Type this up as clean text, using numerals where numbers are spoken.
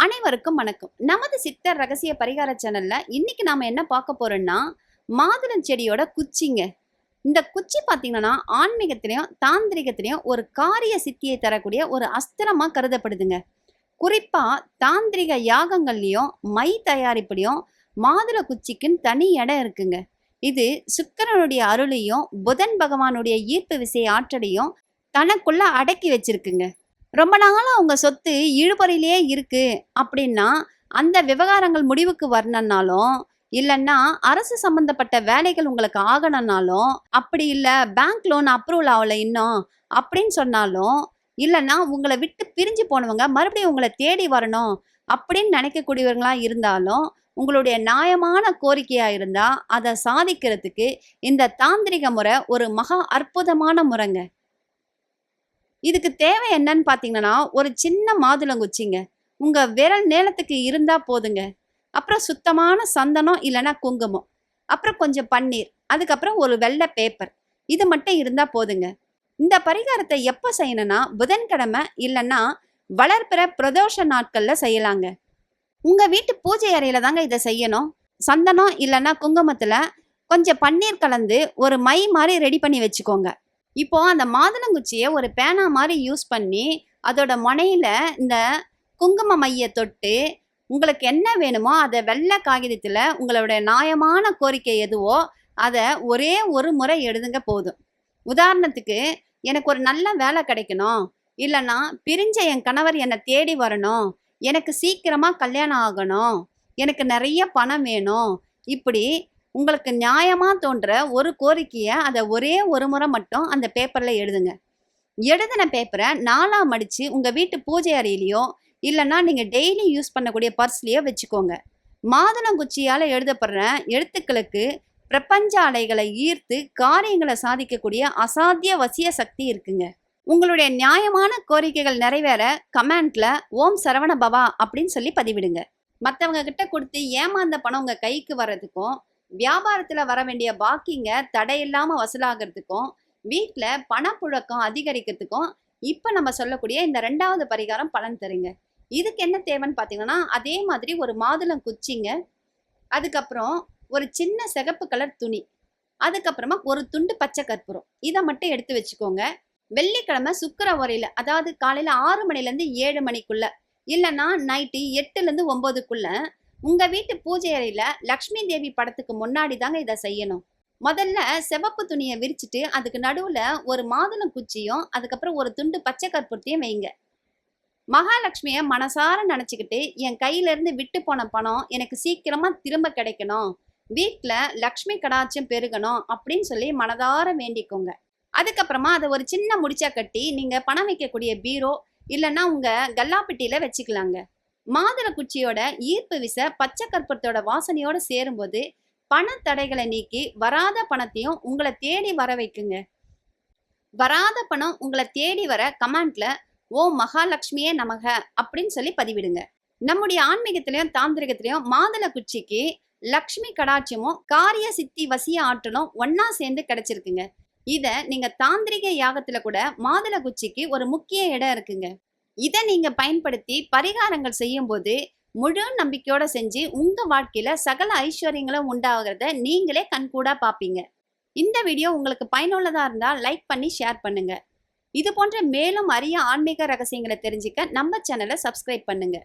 அனைவருக்கும் வணக்கம். நமது சித்தர் ரகசிய பரிகார சேனல்ல இன்னைக்கு நாம என்ன பார்க்க போறோம்னா, மாதுளம் செடியோட குச்சிங்க. இந்த குச்சி பார்த்தீங்கன்னா, ஆன்மீகத்திலயும், தாந்திரிகத்திலயும் ஒரு காரிய சித்தியை தரக்கூடிய ஒரு அஸ்திரமா கருதப்படுதுங்க. குறிப்பா தாந்திரிக யாகங்கள்லயும், மை தயாரிப்புலயும் மாதுள குச்சிக்குன்னு தனி இடம் இருக்குங்க. இது சுக்கிரனுடைய அருளையும், புதன் பகவானுடைய ஈர்ப்பு விசை ஆற்றலையும் தனக்குள்ள அடக்கி வச்சிருக்குங்க. ரொம்ப நாளா உங்க சொத்து இழுபறியிலேயே இருக்கு அப்படின்னா, அந்த விவகாரங்கள் முடிவுக்கு வரணும்னாலும், இல்லன்னா அரசு சம்பந்தப்பட்ட வேலைகள் உங்களுக்கு ஆகணும்னாலும், அப்படி இல்ல பேங்க் லோன் அப்ரூவல் ஆகல இன்னும் அப்படின்னு சொன்னாலும், இல்லன்னா உங்கள விட்டு பிரிஞ்சு போனவங்க மறுபடியும் உங்கள தேடி வரணும் அப்படின்னு நினைக்கக்கூடியவங்களா இருந்தாலும், உங்களுடைய நியாயமான கோரிக்கையா இருந்தா, அத சாதிக்கிறதுக்கு இந்த தாந்திரிக முறை ஒரு மகா அற்புதமான முறைங்க. இதுக்கு தேவை என்னன்னு பார்த்தீங்கன்னா, ஒரு சின்ன மாதுளங்குச்சிங்க. உங்க விரல் நீளத்துக்கு இருந்தா போதுங்க. அப்புறம் சுத்தமான சந்தனம் இல்லன்னா குங்குமம். அப்புறம் கொஞ்சம் பன்னீர். அதுக்கப்புறம் ஒரு வெள்ளை பேப்பர். இது மட்டும் இருந்தா போதுங்க. இந்த பரிகாரத்தை எப்ப செய்யணும்னா, புதன்கிழமை இல்லன்னா வளர்பிற பிரதோஷ நாட்கள்ல செய்யலாங்க. உங்க வீட்டு பூஜை அறையில தாங்க இதை செய்யணும். சந்தனம் இல்லன்னா குங்குமத்துல கொஞ்சம் பன்னீர் கலந்து ஒரு மை மாதிரி ரெடி பண்ணி வச்சுக்கோங்க. இப்போ அந்த மாதுளங்குச்சியை ஒரு பேனா மாதிரி யூஸ் பண்ணி அதோட முனையில இந்த குங்கும மைய தொட்டு உங்களுக்கு என்ன வேணுமோ அதை வெள்ளை காகிதத்தில் உங்களுடைய நியாயமான கோரிக்கை எதுவோ அதை ஒரே ஒரு முறை எழுதுங்க போதும். உதாரணத்துக்கு, எனக்கு ஒரு நல்ல வேலை கிடைக்கணும், இல்லைன்னா பிரிஞ்ச என் கணவர் என்னை தேடி வரணும், எனக்கு சீக்கிரமாக கல்யாணம் ஆகணும், எனக்கு நிறைய பணம் வேணும், இப்படி உங்களுக்கு நியாயமா தோன்ற ஒரு கோரிக்கையை அதை ஒரே ஒரு முறை மட்டும் அந்த பேப்பர்ல எழுதுங்க. எழுதின பேப்பரை நாலா மடிச்சு உங்க வீட்டு பூஜை அறையிலையோ இல்லைன்னா நீங்க டெய்லி யூஸ் பண்ணக்கூடிய பர்ஸ்லயோ வச்சுக்கோங்க. மாதுளங்குச்சியால எழுதப்படுற எழுத்துக்களுக்கு பிரபஞ்ச அலைகளை ஈர்த்து காரியங்களை சாதிக்கக்கூடிய அசாத்திய வசிய சக்தி இருக்குங்க. உங்களுடைய நியாயமான கோரிக்கைகள் நிறைவேற கமெண்ட்ல ஓம் சரவண பவா அப்படின்னு சொல்லி பதிவிடுங்க. மற்றவங்க கிட்ட கொடுத்து ஏமாந்த பணம் உங்க கைக்கு வர்றதுக்கும், வியாபாரத்துல வர வேண்டிய பாக்கிங்க தடையில்லாம வசூலாகிறதுக்கும், வீட்டுல பணப்புழக்கம் அதிகரிக்கிறதுக்கும் இப்ப நம்ம சொல்லக்கூடிய இந்த 2வது பரிகாரம் பலன் தருங்க. இதுக்கு என்ன தேவைன்னு பாத்தீங்கன்னா, அதே மாதிரி ஒரு மாதுளம் குச்சிங்க, அதுக்கப்புறம் ஒரு சின்ன சிகப்பு கலர் துணி, அதுக்கப்புறமா ஒரு துண்டு பச்சை கற்பூரம், இதை மட்டும் எடுத்து வச்சுக்கோங்க. வெள்ளிக்கிழமை சுக்கிர உரையில, அதாவது காலையில 6 மணில இருந்து 7 மணிக்குள்ள, இல்லைன்னா நைட்டு 8ல இருந்து 9க்குள்ள உங்க வீட்டு பூஜை அறையில லக்ஷ்மி தேவி படத்துக்கு முன்னாடி தாங்க இதை செய்யணும். முதல்ல சிவப்பு துணியை விரிச்சிட்டு அதுக்கு நடுவுல ஒரு மாதுளம் குச்சியும் அதுக்கப்புறம் ஒரு துண்டு பச்சை கற்பூரத்தையும் வைங்க. மகாலட்சுமிய மனசார நினைச்சுக்கிட்டு, என் கையில இருந்து விட்டு போன பணம் எனக்கு சீக்கிரமா திரும்ப கிடைக்கணும், வீட்டுல லக்ஷ்மி கடாட்சியம் பெருகணும் அப்படின்னு சொல்லி மனதார வேண்டிக்கோங்க. அதுக்கப்புறமா அதை ஒரு சின்ன முடிச்சா கட்டி நீங்க பணம் வைக்கக்கூடிய பீரோ இல்லைன்னா உங்க கல்லாப்பெட்டியில வச்சுக்கலாங்க. மாதுளை குச்சியோட ஈர்ப்பு விசை பச்சை கற்பூரத்தோட வாசனையோட சேரும்போது பண தடைகளை நீக்கி வராத பணத்தையும் உங்களை தேடி வர வைக்குங்க. வராத பணம் உங்களை தேடி வர கமெண்ட்ல ஓம் மகாலட்சுமியே நமக அப்படின்னு சொல்லி பதிவிடுங்க. நம்முடைய ஆன்மீகத்திலையும் தாந்திரிகத்திலையும் மாதுளை குச்சிக்கு லக்ஷ்மி கடாட்சியமும் காரிய சித்தி வசிய ஆற்றலும் ஒன்னா சேர்ந்து கிடைச்சிருக்குங்க. இத நீங்க தாந்திரிக யாகத்துல கூட மாதுளை குச்சிக்கு ஒரு முக்கிய இடம் இருக்குங்க. இதை நீங்க பயன்படுத்தி பரிகாரங்கள் செய்யும் போது முழு நம்பிக்கையோட செஞ்சு உங்க வாழ்க்கையில சகல ஐஸ்வர்யங்களும் உண்டாகிறத நீங்களே கண்கூடா பாப்பீங்க. இந்த வீடியோ உங்களுக்கு பயனுள்ளதா இருந்தா லைக் பண்ணி ஷேர் பண்ணுங்க. இது போன்ற மேலும் அரிய ஆன்மீக ரகசியங்களை தெரிஞ்சுக்க நம்ம சேனலை சப்ஸ்கிரைப் பண்ணுங்க.